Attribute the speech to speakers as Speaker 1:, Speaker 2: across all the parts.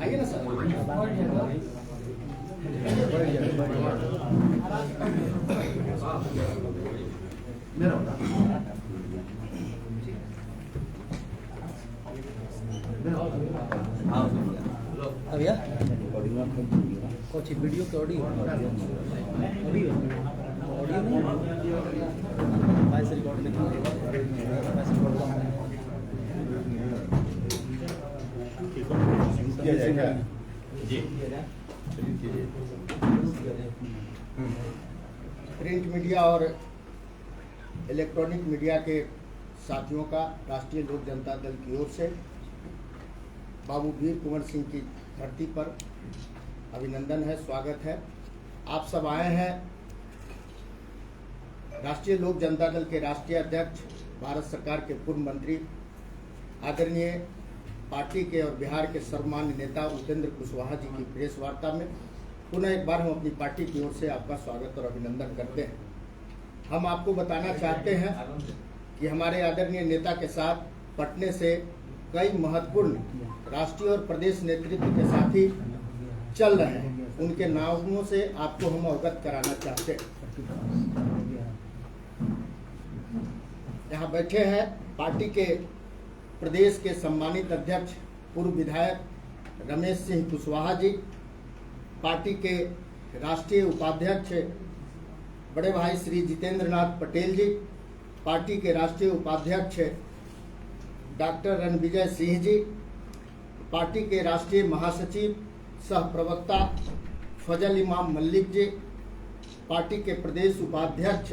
Speaker 1: आइए ना सर।
Speaker 2: भैया कुछ वीडियो के ऑडियो ऑडियो नहीं वॉइस रिकॉर्ड में
Speaker 1: किया जाएगा जी। प्रिंट मीडिया और इलेक्ट्रॉनिक मीडिया के साथियों का राष्ट्रीय लोक जनता दल की ओर से बाबू वीर कुंवर सिंह की धरती पर अभिनंदन है, स्वागत है। आप सब आए हैं राष्ट्रीय लोक जनता दल के राष्ट्रीय अध्यक्ष, भारत सरकार के पूर्व मंत्री, आदरणीय पार्टी के और बिहार के सर्वमान्य नेता उपेंद्र कुशवाहा जी की प्रेस वार्ता में। पुनः एक बार हम अपनी पार्टी की ओर से आपका स्वागत और अभिनंदन करते हैं। हम आपको बताना चाहते हैं कि हमारे आदरणीय नेता के साथ पटने से कई महत्वपूर्ण राष्ट्रीय और प्रदेश नेतृत्व के साथी चल रहे हैं। उनके नामों से आपको हम अवगत कराना चाहते हैं। यहाँ बैठे हैं पार्टी के प्रदेश के सम्मानित अध्यक्ष, पूर्व विधायक रमेश सिंह कुशवाहा जी, पार्टी के राष्ट्रीय उपाध्यक्ष बड़े भाई श्री जितेंद्र नाथ पटेल जी, पार्टी के राष्ट्रीय उपाध्यक्ष डॉक्टर रणविजय सिंह जी, पार्टी के राष्ट्रीय महासचिव सह प्रवक्ता फजल इमाम मल्लिक जी, पार्टी के प्रदेश उपाध्यक्ष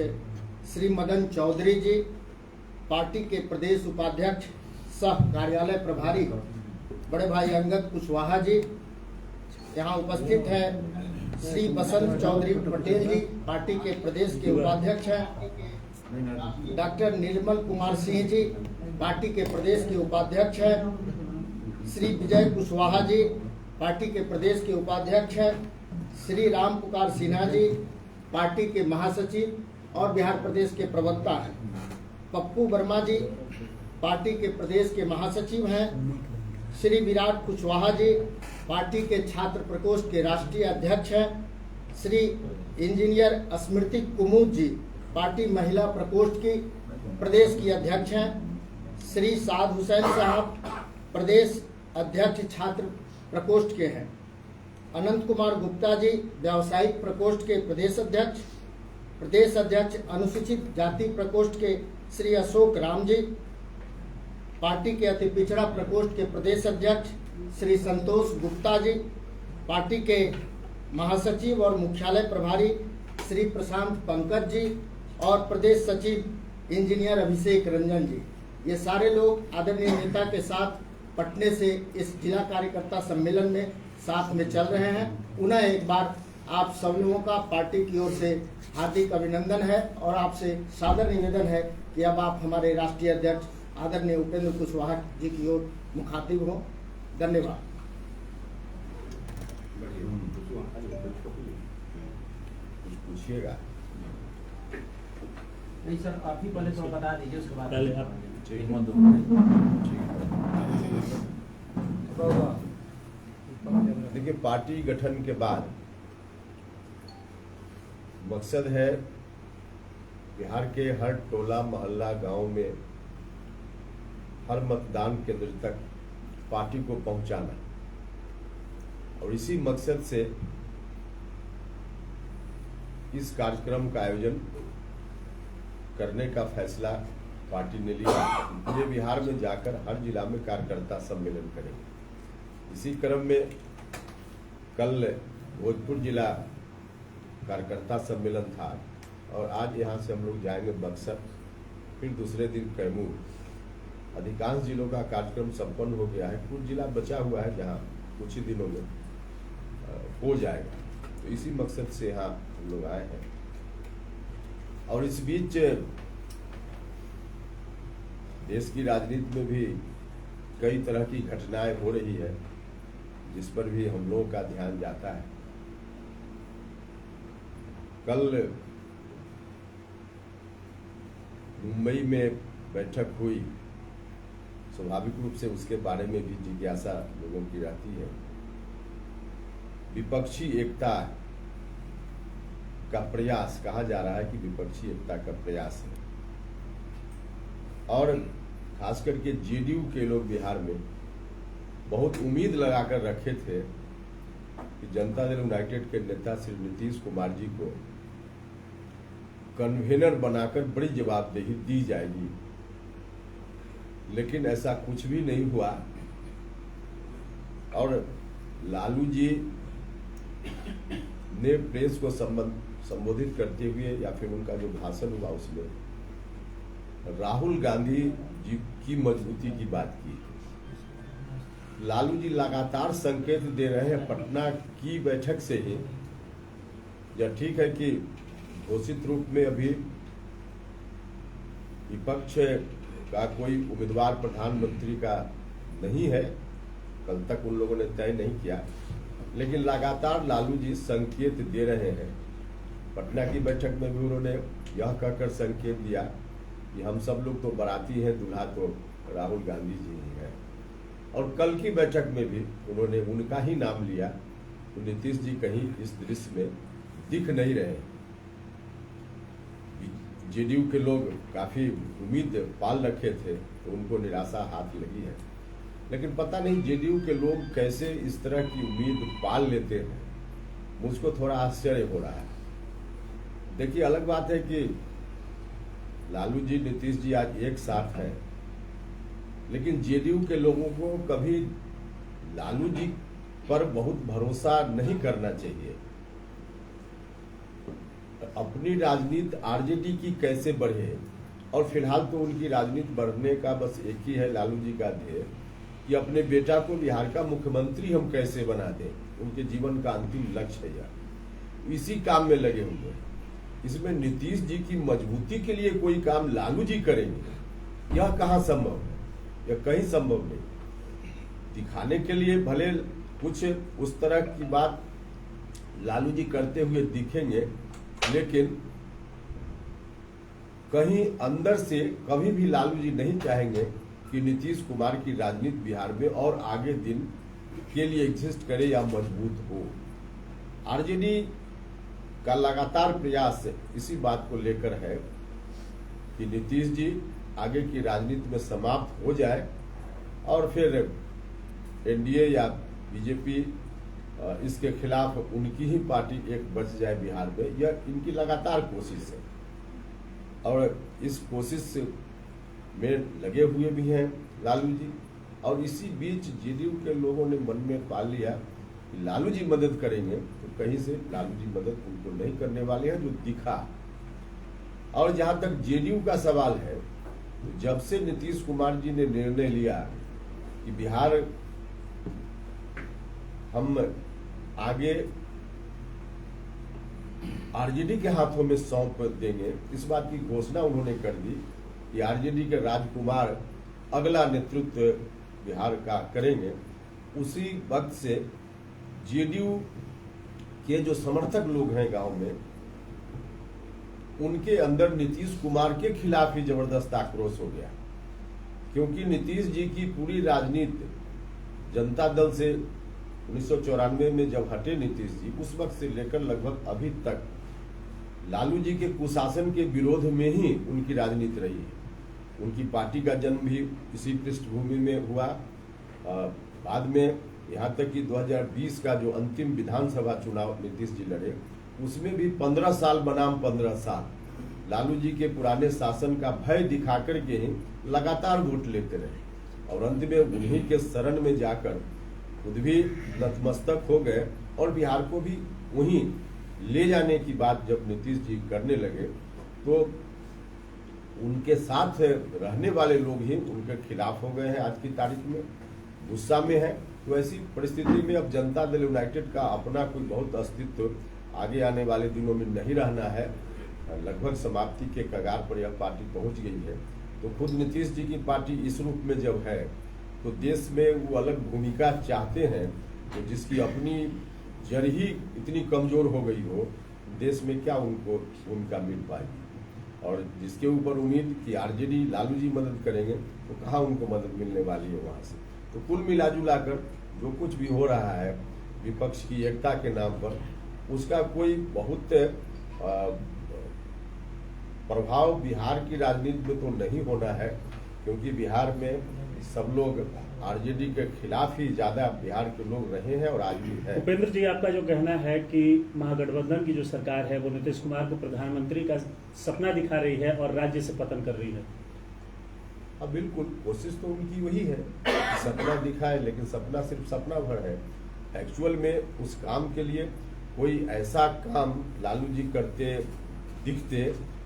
Speaker 1: श्री मदन चौधरी जी, पार्टी के प्रदेश उपाध्यक्ष सह कार्यालय प्रभारी बड़े भाई अंगद कुशवाहा जी, यहाँ उपस्थित है श्री बसंत चौधरी पटेल जी, पार्टी के प्रदेश के उपाध्यक्ष हैं, डॉक्टर निर्मल कुमार सिंह जी, पार्टी के प्रदेश के उपाध्यक्ष हैं, श्री विजय कुशवाहा जी, पार्टी के प्रदेश के उपाध्यक्ष हैं, श्री राम पुकार सिन्हा जी, पार्टी के महासचिव और बिहार प्रदेश के प्रवक्ता हैं, पप्पू वर्मा जी, पार्टी के प्रदेश के महासचिव हैं, श्री विराट कुशवाहा जी, पार्टी के छात्र प्रकोष्ठ के राष्ट्रीय अध्यक्ष हैं, श्री इंजीनियर स्मृति कुमुद जी, पार्टी महिला प्रकोष्ठ की प्रदेश की अध्यक्ष हैं, श्री साद हुसैन साहब प्रदेश अध्यक्ष छात्र प्रकोष्ठ के हैं, अनंत कुमार गुप्ता जी व्यावसायिक प्रकोष्ठ के प्रदेश अध्यक्ष अनुसूचित जाति प्रकोष्ठ के श्री अशोक राम जी, पार्टी के अति पिछड़ा प्रकोष्ठ के प्रदेश अध्यक्ष श्री संतोष गुप्ता जी, पार्टी के महासचिव और मुख्यालय प्रभारी श्री प्रशांत पंकज जी और प्रदेश सचिव इंजीनियर अभिषेक रंजन जी, ये सारे लोग आदरणीय नेता के साथ पटने से इस जिला कार्यकर्ता सम्मेलन में साथ में चल रहे हैं। पुनः एक बार आप सब लोगों का पार्टी की ओर से हार्दिक अभिनंदन है और आपसे सादर निवेदन है कि अब आप हमारे राष्ट्रीय अध्यक्ष आदरणीय उपेंद्र कुशवाहा जी की ओर मुखातिब हों। धन्यवाद। पूछिएगा
Speaker 2: नहीं सर, आप ही पहले तो बता दीजिए, उसके बाद
Speaker 3: पहले आप
Speaker 1: देखिए, पार्टी गठन के बाद मकसद है बिहार के हर टोला मोहल्ला गांव में हर मतदान केंद्र तक पार्टी को पहुंचाना, और इसी मकसद से इस कार्यक्रम का आयोजन करने का फैसला पार्टी ने लिया। पूरे बिहार में जाकर हर जिला में कार्यकर्ता सम्मेलन करेंगे। इसी क्रम में कल भोजपुर जिला कार्यकर्ता सम्मेलन था और आज यहाँ से हम लोग जाएंगे बक्सर, फिर दूसरे दिन कैमूर। अधिकांश जिलों का कार्यक्रम संपन्न हो गया है, कुछ जिला बचा हुआ है जहाँ कुछ ही दिनों में हो जाएगा। तो इसी मकसद से यहाँ हम लोग आए हैं। और इस बीच देश की राजनीति में भी कई तरह की घटनाएं हो रही है, जिस पर भी हम लोगों का ध्यान जाता है। कल मुंबई में बैठक हुई
Speaker 3: स्वाभाविक रूप से उसके बारे में भी जिज्ञासा लोगों की रहती है। विपक्षी एकता का प्रयास, कहा जा रहा है कि विपक्षी एकता का प्रयास है, और खास करके जेडीयू के लोग बिहार में बहुत उम्मीद लगाकर रखे थे कि जनता दल यूनाइटेड के नेता श्री नीतीश कुमार जी को कन्वेनर बनाकर बड़ी जवाबदेही दी जाएगी, लेकिन ऐसा कुछ भी नहीं हुआ। और लालू जी ने प्रेस को संबोधित करते हुए या फिर उनका जो भाषण हुआ उसमें राहुल गांधी जी की मजबूती की बात की। लालू जी लगातार संकेत दे रहे हैं पटना की बैठक से ही। यह ठीक है कि घोषित रूप में अभी विपक्ष का कोई उम्मीदवार प्रधानमंत्री का नहीं है, कल तक उन लोगों ने तय नहीं किया, लेकिन लगातार लालू जी संकेत दे रहे हैं। पटना की बैठक में भी उन्होंने यह कहकर संकेत दिया कि हम सब लोग तो बाराती हैं, दूल्हा तो राहुल गांधी जी ही है। और कल की बैठक में भी उन्होंने उनका ही नाम लिया, तो नीतीश जी कहीं इस दृश्य में दिख नहीं रहे। जेडीयू के लोग काफी उम्मीद पाल रखे थे, तो उनको निराशा हाथ लगी है। लेकिन पता नहीं जेडीयू के लोग कैसे इस तरह की उम्मीद पाल लेते हैं, मुझको थोड़ा आश्चर्य हो रहा है। देखिए, अलग बात है कि लालू जी नीतीश जी आज एक साथ हैं, लेकिन जेडीयू के लोगों को कभी लालू जी पर बहुत भरोसा नहीं करना चाहिए। अपनी राजनीति आरजेडी की कैसे बढ़े, और फिलहाल तो उनकी राजनीति बढ़ने का बस एक ही है लालू जी का ध्येय कि अपने बेटा को बिहार का मुख्यमंत्री हम कैसे बना दें। उनके जीवन का अंतिम लक्ष्य है यह, इसी काम में लगे हुए हैं। इसमें नीतीश जी की मजबूती के लिए कोई काम लालू जी करेंगे, यह कहाँ संभव है? यह कहीं संभव नहीं। दिखाने के लिए भले कुछ उस तरह की बात लालू जी करते हुए दिखेंगे, लेकिन कहीं अंदर से कभी भी लालू जी नहीं चाहेंगे कि नीतीश कुमार की राजनीति बिहार में और आगे दिन के लिए एग्जिस्ट करे या मजबूत हो। आरजेडी का लगातार प्रयास इसी बात को लेकर है कि नीतीश जी आगे की राजनीति में समाप्त हो जाए और फिर एनडीए या बीजेपी इसके खिलाफ उनकी ही पार्टी एक बच जाए बिहार में। यह इनकी लगातार कोशिश है और इस कोशिश में लगे हुए भी हैं लालू जी। और इसी बीच जेडीयू के लोगों ने मन में पाल लिया कि लालू जी मदद करेंगे, तो कहीं से लालू जी मदद उनको नहीं करने वाले हैं, जो दिखा। और जहां तक जेडीयू का सवाल है, तो जब से नीतीश कुमार जी ने निर्णय लिया कि बिहार हम आगे आरजेडी के हाथों में सौंप देंगे, इस बात की घोषणा उन्होंने कर दी कि आरजेडी के राजकुमार अगला नेतृत्व बिहार का करेंगे। उसी वक्त से जेडीयू के जो समर्थक लोग हैं गांव में, उनके अंदर नीतीश कुमार के खिलाफ ही जबरदस्त आक्रोश हो गया, क्योंकि नीतीश जी की पूरी राजनीति जनता दल से 1994 में जब हटे नीतीश जी, उस वक्त से लेकर लगभग अभी तक लालू जी के कुशासन के विरोध में ही उनकी राजनीति रही है। उनकी पार्टी का जन्म भी इसी पृष्ठभूमि में हुआ। बाद में यहाँ तक कि 2020 का जो अंतिम विधानसभा चुनाव नीतीश जी लड़े, उसमें भी 15 साल बनाम 15 साल लालू जी के पुराने शासन का भय दिखा करके ही लगातार वोट लेते रहे और अंत में उन्हीं के शरण में जाकर खुद भी नतमस्तक हो गए और बिहार को भी वहीं ले जाने की बात जब नीतीश जी करने लगे, तो उनके साथ रहने वाले लोग ही उनके खिलाफ हो गए हैं। आज की तारीख में गुस्सा में है। तो ऐसी परिस्थिति में अब जनता दल यूनाइटेड का अपना कोई बहुत अस्तित्व आगे आने वाले दिनों में नहीं रहना है। लगभग समाप्ति के कगार पर यह पार्टी पहुंच गई है। तो खुद नीतीश जी की पार्टी इस रूप में जब है, तो देश में वो अलग भूमिका चाहते हैं, तो जिसकी अपनी जड़ ही इतनी कमजोर हो गई हो, देश में क्या उनको भूमिका मिल पाएगी। और जिसके ऊपर उम्मीद कि आरजेडी लालू जी मदद करेंगे, तो कहाँ उनको मदद मिलने वाली है वहाँ से। तो कुल मिला जुला कर जो कुछ भी हो रहा है विपक्ष की एकता के नाम पर, उसका कोई बहुत प्रभाव बिहार की राजनीति में तो नहीं होना है, क्योंकि बिहार में सब लोग आरजेडी के खिलाफ ही ज्यादा बिहार के लोग रहे हैं और आज भी है।
Speaker 4: उपेंद्र जी, आपका जो कहना है कि महागठबंधन की जो सरकार है वो नीतीश कुमार को प्रधानमंत्री का सपना दिखा रही है और राज्य से पतन कर रही है।
Speaker 3: अब बिल्कुल कोशिश तो उनकी वही है, सपना दिखाए, लेकिन सपना सिर्फ सपना भर है। एक्चुअल में उस काम के लिए कोई ऐसा काम लालू जी करते दिखते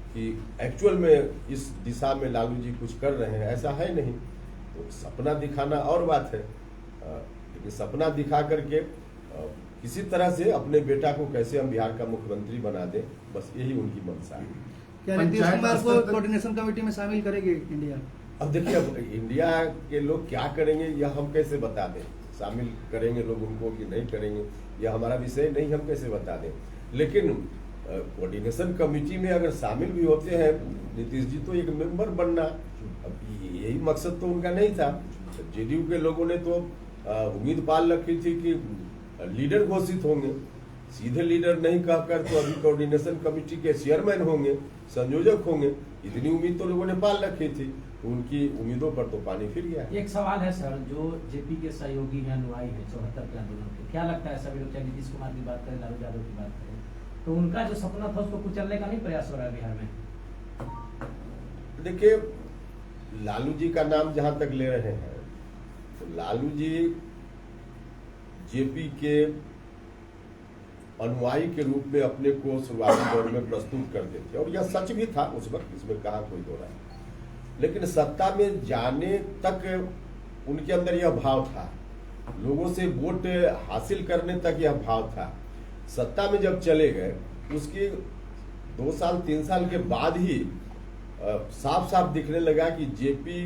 Speaker 3: कि एक्चुअल में इस दिशा में लालू जी कुछ कर रहे हैं, ऐसा है नहीं। तो सपना दिखाना और बात है, लेकिन सपना दिखा करके किसी तरह से अपने बेटा को कैसे हम बिहार का मुख्यमंत्री बना दें, बस यही उनकी मंशा है।
Speaker 2: क्या नीतीश कुमार को कोऑर्डिनेशन कमेटी में शामिल करेंगे इंडिया?
Speaker 3: अब देखिए, अब इंडिया के लोग क्या करेंगे यह हम कैसे बता दें, शामिल करेंगे लोग उनको कि नहीं करेंगे, यह हमारा विषय नहीं, हम कैसे बता दें। लेकिन कोऑर्डिनेशन कमेटी में अगर शामिल भी होते हैं नीतीश जी, तो एक मेंबर बनना, अब यही मकसद तो उनका नहीं था। जेडीयू के लोगों ने तो उम्मीद पाल रखी थी कि लीडर घोषित होंगे, सीधे लीडर नहीं कहकर तो अभी कोऑर्डिनेशन कमेटी के चेयरमैन होंगे, संयोजक होंगे, इतनी उम्मीद तो लोगों ने पाल रखी थी। तो उनकी उम्मीदों पर तो पानी फिर गया।
Speaker 2: एक सवाल है सर, जो जेपी के सहयोगी हैं, अनुयायी हैं 74 के आंदोलन के, क्या लगता है सभी लोग, चाहे नीतीश कुमार की बात करें, लालू यादव की बात करें, तो उनका जो सपना था उसको कुचलने का नहीं प्रयास हो रहा है बिहार में?
Speaker 3: देखिए, लालू जी का नाम जहां तक ले रहे हैं, तो लालू जी जेपी के अनुयायी के रूप में अपने को शुरुआती दौर में प्रस्तुत करते थे, और यह सच भी था उस वक्त, इसमें कहा कोई दो राय। लेकिन सत्ता में जाने तक उनके अंदर यह भाव था, लोगों से वोट हासिल करने तक यह भाव था। सत्ता में जब चले गए, उसके 2 साल 3 साल के बाद ही साफ साफ दिखने लगा कि जेपी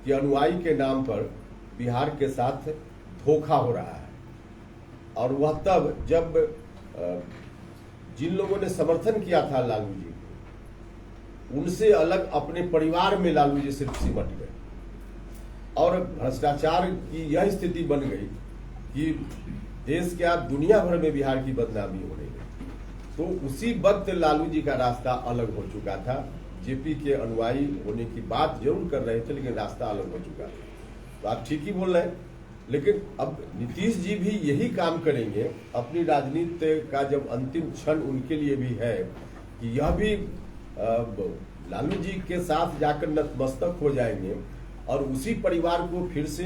Speaker 3: के अनुयायी के नाम पर बिहार के साथ धोखा हो रहा है। और वह तब जब जिन लोगों ने समर्थन किया था लालू जी, उनसे अलग अपने परिवार में लालू जी सिर्फ सिमट गए, और भ्रष्टाचार की यह स्थिति बन गई कि देश क्या दुनिया भर में बिहार की बदनामी हो रही है। तो उसी वक्त लालू जी का रास्ता अलग हो चुका था। जेपी के अनुयायी होने की बात जरूर कर रहे थे, लेकिन रास्ता अलग हो चुका था। तो आप ठीक ही बोल रहे हैं, लेकिन अब नीतीश जी भी यही काम करेंगे। अपनी राजनीति का जब अंतिम क्षण उनके लिए भी है कि यह भी लालू जी के साथ जाकर नतमस्तक हो जाएंगे, और उसी परिवार को फिर से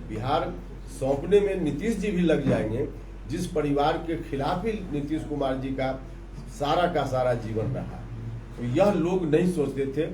Speaker 3: बिहार सौंपने में नीतीश जी भी लग जाएंगे, जिस परिवार के खिलाफ ही नीतीश कुमार जी का सारा जीवन रहा। तो यह लोग नहीं सोचते थे।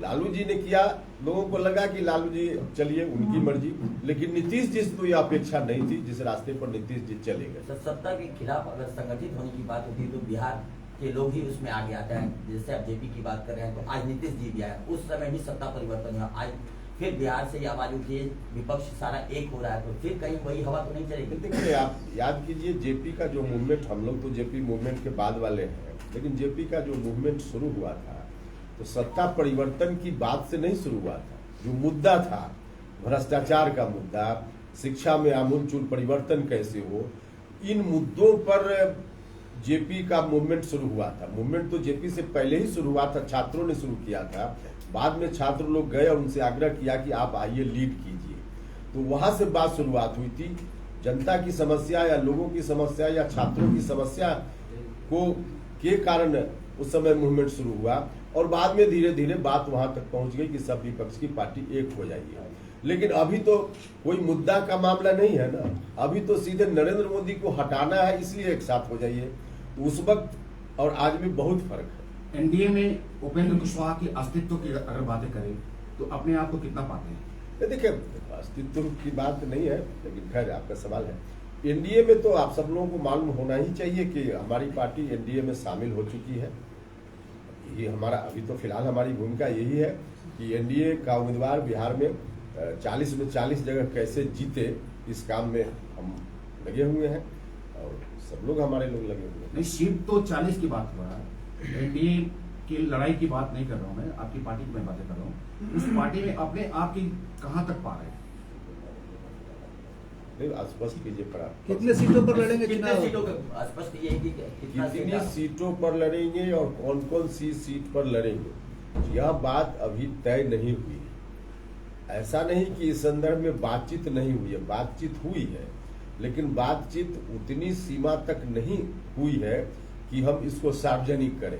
Speaker 3: लालू जी ने किया, लोगों को लगा कि लालू जी चलिए उनकी मर्जी, लेकिन नीतीश जी से तो यह अपेक्षा नहीं थी जिस रास्ते पर नीतीश जी चले गए।
Speaker 5: सत्ता के खिलाफ अगर संगठित होने की बात होती है तो बिहार के लोग ही उसमें आगे आते हैं। जैसे आप जेपी की बात कर रहे हैं, तो आज नीतीश जी भी आए, उस समय भी सत्ता परिवर्तन हुआ, आज फिर बिहार से आवाज उठी, विपक्ष सारा एक हो रहा है, तो फिर कहीं वही हवा तो नहीं चलेगी?
Speaker 3: देखिए, आप याद कीजिए जेपी का जो मूवमेंट, हम लोग तो जेपी मूवमेंट के बाद वाले हैं, लेकिन जेपी का जो मूवमेंट शुरू हुआ था तो सत्ता परिवर्तन की बात से नहीं शुरू हुआ था। जो मुद्दा था, भ्रष्टाचार का मुद्दा, शिक्षा में आमूलचूल परिवर्तन कैसे हो, इन मुद्दों पर जेपी का मूवमेंट शुरू हुआ था। मूवमेंट तो जेपी से पहले ही शुरू हुआ था, छात्रों ने शुरू किया था। बाद में छात्र लोग गए और उनसे आग्रह किया कि आप आइए लीड कीजिए, तो वहां से बात शुरुआत हुई थी। जनता की समस्या या लोगों की समस्या या छात्रों की समस्या को के कारण उस समय मूवमेंट शुरू हुआ, और बाद में धीरे धीरे बात वहां तक पहुंच गई कि सब विपक्ष की पार्टी एक हो जाएगी। लेकिन अभी तो कोई मुद्दा का मामला नहीं है ना, अभी तो सीधे नरेंद्र मोदी को हटाना है, इसलिए एक साथ हो जाइए। उस वक्त और आज में बहुत फर्क है।
Speaker 6: एनडीए में उपेंद्र कुशवाहा की अस्तित्व की अगर बातें करें तो अपने आप को कितना पाते हैं?
Speaker 3: देखिए, अस्तित्व की बात नहीं है, लेकिन खैर आपका सवाल है। एनडीए में तो आप सब लोगों को मालूम होना ही चाहिए कि हमारी पार्टी एनडीए में शामिल हो चुकी है। ये हमारा अभी तो फिलहाल हमारी भूमिका यही है कि एनडीए का उम्मीदवार बिहार में 40 में 40 जगह कैसे जीते, इस काम में हम लगे हुए हैं, और सब लोग हमारे लोग लगे हुए हैं।
Speaker 6: नहीं, सीट तो 40 की बात हो रहा है। एनडीए की लड़ाई की बात नहीं कर रहा हूं, मैं आपकी पार्टी की मैं बातें कर रहा हूं। उस पार्टी में अपने आप की कहां तक पा रहे हैं?
Speaker 3: नहीं, स्पष्ट कीजिए पड़ा
Speaker 7: कितने सीटों पर लड़ेंगे
Speaker 5: कितने
Speaker 7: चुनाव?
Speaker 5: सीटों के स्पष्ट ये है कि कितना
Speaker 3: कितनी
Speaker 5: सीट
Speaker 3: सीटों पर लड़ेंगे और कौन कौन सी सीट पर लड़ेंगे, यह बात अभी तय नहीं हुई है। ऐसा नहीं कि इस संदर्भ में बातचीत नहीं हुई है, बातचीत हुई है, लेकिन बातचीत उतनी सीमा तक नहीं हुई है कि हम इसको सार्वजनिक करें।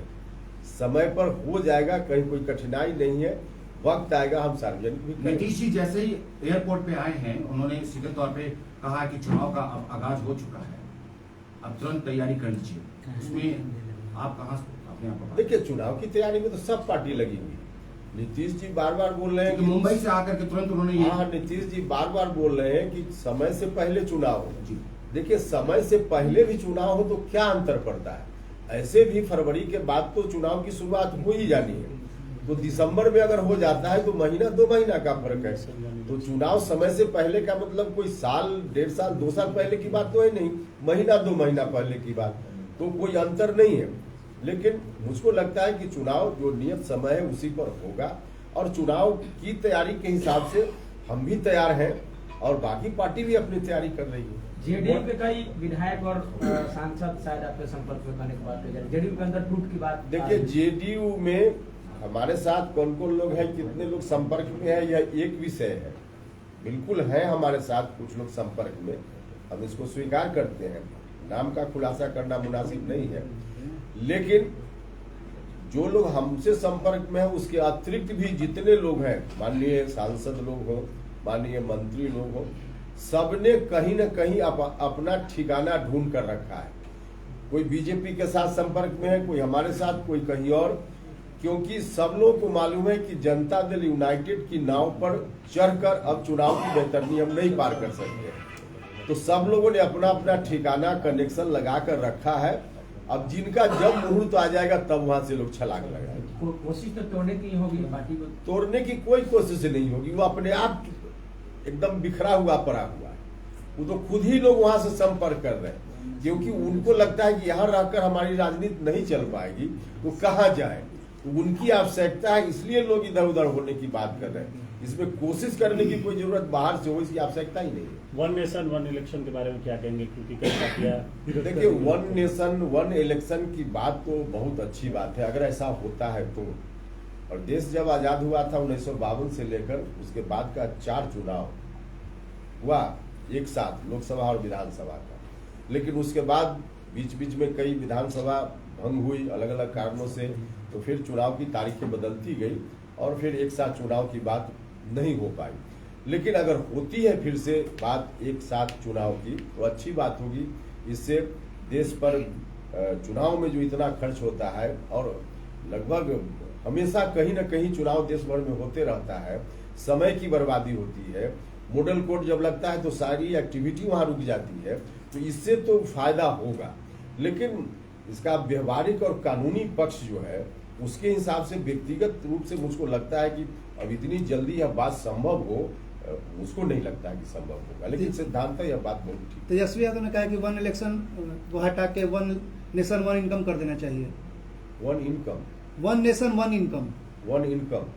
Speaker 3: समय पर हो जाएगा, कहीं कोई कठिनाई नहीं है, वक्त आएगा हम सार्वजनिक भी करेंगे।
Speaker 6: नीतीश जी जैसे ही एयरपोर्ट पे आए हैं, उन्होंने सीधे तौर पे कहा कि चुनाव का अब आगाज हो चुका है, अब तुरंत तैयारी कर लीजिए। उसमें आप कहां अपने आप को
Speaker 3: देखिए, चुनाव की तैयारी में तो सब पार्टी लगी हुई है। नीतीश जी बार बार बोल रहे हैं
Speaker 6: क्योंकि मुंबई से आकर के तुरंत उन्होंने ये
Speaker 3: हाँ, नीतीश जी बार बार बोल रहे हैं कि समय से पहले चुनाव हो।
Speaker 6: जी।
Speaker 3: देखिए, समय से पहले भी चुनाव हो तो क्या अंतर पड़ता है? ऐसे भी फरवरी के बाद तो चुनाव की शुरुआत हो ही जानी है, तो दिसंबर में अगर हो जाता है तो महीना 2 महीना का फर्क है। तो चुनाव समय से पहले का मतलब कोई साल, 1.5 साल, 2 साल पहले की बात तो है नहीं, महीना 2 महीना पहले की बात, तो कोई अंतर नहीं है। लेकिन मुझको लगता है कि चुनाव जो नियत समय है उसी पर होगा, और चुनाव की तैयारी के हिसाब से हम भी तैयार हैं और बाकी पार्टी भी अपनी तैयारी कर रही है।
Speaker 2: जेडीयू के कई विधायक और सांसद शायद आपके संपर्क में करने की बात कही जा रही है, जेडीयू के अंदर टूट की बात।
Speaker 3: देखिए, जेडीयू में हमारे साथ कौन कौन लोग हैं, कितने लोग संपर्क में है, यह एक विषय है। बिल्कुल है हमारे साथ कुछ लोग संपर्क में, हम इसको स्वीकार करते हैं, नाम का खुलासा करना मुनासिब नहीं है। लेकिन जो लोग हमसे संपर्क में है उसके अतिरिक्त भी जितने लोग हैं, माननीय सांसद लोग हो, माननीय मंत्री लोग हो, सबने कहीं न कहीं अपना ठिकाना ढूंढ कर रखा है। कोई बीजेपी के साथ संपर्क में है, कोई हमारे साथ, कोई कहीं और, क्योंकि सब लोगों को मालूम है कि जनता दल यूनाइटेड की नाव पर चढ़कर अब चुनाव की बेतरनी हम नहीं पार कर सकते। तो सब लोगों ने अपना अपना ठिकाना, कनेक्शन लगा कर रखा है। अब जिनका जब मुहूर्त आ जाएगा तब वहां से लोग छलांग लगाएंगे।
Speaker 2: कोशिश तो तोड़ने की होगी पार्टी को,
Speaker 3: तोड़ने की कोई कोशिश नहीं होगी, वो अपने आप एकदम बिखरा हुआ पड़ा हुआ है। वो तो खुद ही लोग वहां से संपर्क कर रहे हैं, क्योंकि उनको लगता है कि यहाँ रहकर हमारी राजनीति नहीं चल पाएगी, वो कहाँ जाए, उनकी आवश्यकता है, इसलिए लोग इधर उधर होने की बात कर रहे हैं। इसमें कोशिश करने की कोई जरूरत बाहर से हो, इसकी आवश्यकता ही नहीं है।
Speaker 4: वन नेशन वन इलेक्शन के बारे में क्या कहेंगे, क्योंकि कई पार्टियां
Speaker 3: देखिए, वन नेशन वन इलेक्शन की बात तो बहुत अच्छी बात है अगर ऐसा होता है तो। और देश जब आजाद हुआ था 1952 से लेकर उसके बाद का 4 चुनाव हुआ एक साथ, लोकसभा और विधानसभा का। लेकिन उसके बाद बीच बीच में कई विधानसभा भंग हुई अलग अलग कारणों से, तो फिर चुनाव की तारीखें बदलती गई और फिर एक साथ चुनाव की बात नहीं हो पाई। लेकिन अगर होती है फिर से बात एक साथ चुनाव की तो अच्छी बात होगी। इससे देश पर चुनाव में जो इतना खर्च होता है और लगभग हमेशा कहीं ना कहीं चुनाव देश भर में होते रहता है, समय की बर्बादी होती है। मॉडल कोर्ट जब लगता है तो सारी एक्टिविटी वहां रुक जाती है, तो इससे तो फायदा होगा। लेकिन इसका व्यवहारिक और कानूनी पक्ष जो है उसके हिसाब से व्यक्तिगत रूप से मुझको लगता है कि अब इतनी जल्दी यह बात संभव हो, मुझको नहीं लगता है कि संभव होगा। लेकिन सिद्धांत यह बात बहुत ठीक।
Speaker 7: तेजस्वी यादव ने कहा कि वन इलेक्शन को हटा के वन नेशन वन इनकम कर देना चाहिए।
Speaker 3: One income,
Speaker 7: one nation one income,
Speaker 3: one income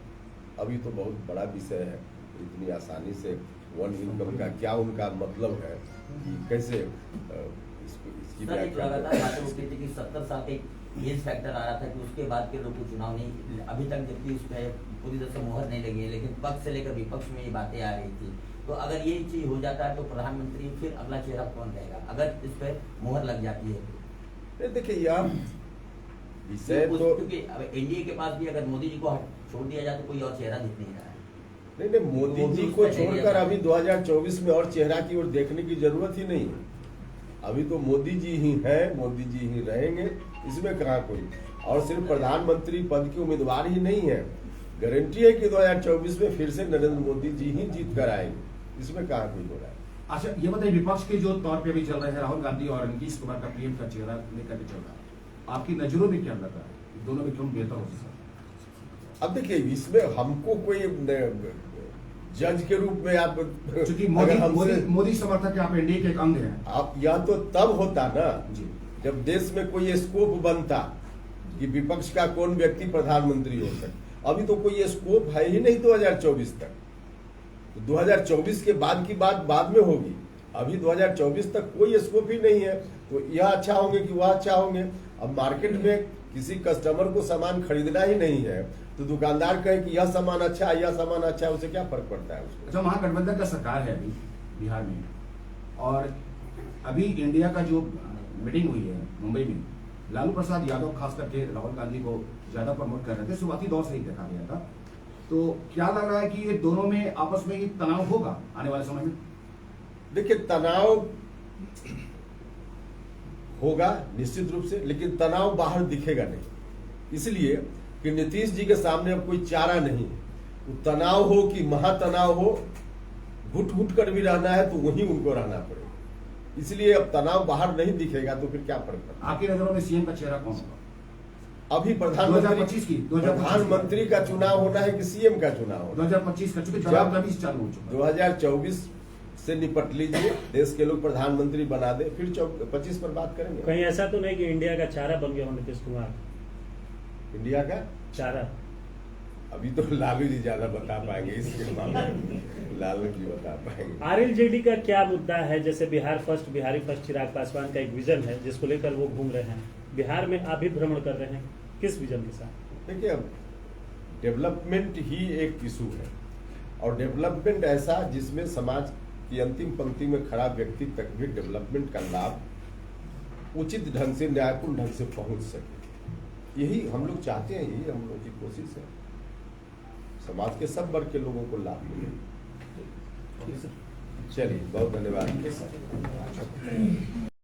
Speaker 3: अभी तो बहुत बड़ा विषय है। इतनी आसानी से वन इनकम का क्या उनका मतलब है कि कैसे इसकी व्याख्या
Speaker 5: लगातार बातें उठती थी कि 70 साल के एज फैक्टर आ रहा था कि उसके बाद के लोग को चुनाव नहीं, अभी तक जबकि उसमें पूरी तरह से मोहर नहीं लगी है, लेकिन पक्ष से लेकर विपक्ष में ये बातें आ रही थी। तो अगर ये चीज हो जाता है तो प्रधानमंत्री फिर अगला चेहरा कौन रहेगा अगर इस पर मोहर लग जाती है?
Speaker 3: देखिए यार, विषय तो
Speaker 5: क्योंकि एनडीए के पास भी अगर मोदी जी को छोड़ दिया जाए तो कोई और चेहरा दिख नहीं रहा है।
Speaker 3: नहीं, मोदी जी को छोड़कर अभी 2024 में और चेहरा की ओर देखने की जरूरत ही नहीं है। अभी तो मोदी जी ही हैं, मोदी जी ही रहेंगे, इसमें कहाँ कोई। और सिर्फ प्रधानमंत्री पद की उम्मीदवार ही नहीं है, गारंटी है कि 2024 में फिर से नरेंद्र मोदी जी ही जीत कर आएंगे, इसमें कहाँ कोई हो रहा है।
Speaker 6: अच्छा, ये बताइए, विपक्ष के जो तौर पे अभी चल रहे हैं राहुल गांधी और नीतीश कुमार का पीएम का चेहरा लेकर के चल रहा है, आपकी नजरों में क्या लग रहा है, दोनों में क्यों बेहतर हो सकता है?
Speaker 3: अब देखिए, इसमें हमको कोई जज के रूप में आप,
Speaker 6: क्योंकि
Speaker 3: अगर
Speaker 6: मोदी समर्थक आप एनडीए के एक अंग हैं।
Speaker 3: आप, या तो तब होता ना
Speaker 6: जी।
Speaker 3: जब देश में कोई स्कोप बनता, कि विपक्ष का कौन व्यक्ति प्रधानमंत्री हो सकता। अभी तो कोई स्कोप है ही नहीं 2024 तक। तो 2024 के बाद की बात बाद में होगी, अभी 2024 तक कोई स्कोप ही नहीं है। तो यह अच्छा होंगे कि वह अच्छा होंगे। अब मार्केट में किसी कस्टमर को सामान खरीदना ही नहीं है तो दुकानदार कहे कि यह सामान अच्छा है, यह सामान अच्छा है, उससे क्या फर्क पड़ता है उसको।
Speaker 6: अच्छा, महागठबंधन का सरकार है अभी बिहार में, और अभी इंडिया का जो मीटिंग हुई है मुंबई में, लालू प्रसाद यादव खास करके राहुल गांधी को ज्यादा प्रमोट कर रहे थे, शुरुआती दौर से ही देखा गया था। तो क्या लग रहा है कि ये दोनों में आपस में ही तनाव होगा आने वाले समय में?
Speaker 3: देखिए, तनाव होगा निश्चित रूप से, लेकिन तनाव बाहर दिखेगा नहीं, इसलिए कि नीतीश जी के सामने अब कोई चारा नहीं है। वो तनाव हो कि महातनाव हो, घुट घुट कर भी रहना है तो वहीं उनको रहना पड़ेगा। इसलिए अब तनाव बाहर नहीं दिखेगा तो फिर क्या फर्क पड़ता।
Speaker 6: आपकी नजरों में सीएम का चेहरा कौन होगा?
Speaker 3: अभी
Speaker 6: 2025
Speaker 3: प्रधानमंत्री का चुनाव होना है कि सीएम का चुनाव होना?
Speaker 6: 2025 का, चूंकि चुनाव अभी चालू हो चुका है।
Speaker 3: 2024 से निपट लीजिए, देश के लोग प्रधानमंत्री बना दे, फिर 25 पर बात करेंगे।
Speaker 4: कहीं ऐसा तो नहीं कि इंडिया का चारा बन गया हो नीतीश कुमार?
Speaker 3: इंडिया का
Speaker 4: चारा
Speaker 3: अभी तो लालू जी ज्यादा बता पाएंगे इसके मामले में, लालू जी बता पाएंगे।
Speaker 4: आरएलजेडी का क्या मुद्दा है? जैसे बिहार फर्स्ट, बिहारी फर्स्ट चिराग पासवान का एक विजन है जिसको लेकर वो घूम रहे हैं, बिहार में आप भी भ्रमण कर रहे हैं, किस विजन के साथ?
Speaker 3: देखिए, अब डेवलपमेंट ही एक इशू है, और डेवलपमेंट ऐसा जिसमें समाज की अंतिम पंक्ति में खड़ा व्यक्ति तक भी डेवलपमेंट का लाभ उचित ढंग से, न्यायपूर्ण ढंग से पहुंच सके। यही हम लोग चाहते हैं, यही हम लोग की कोशिश है, समाज के सब वर्ग के लोगों को लाभ मिले। चलिए, बहुत धन्यवाद।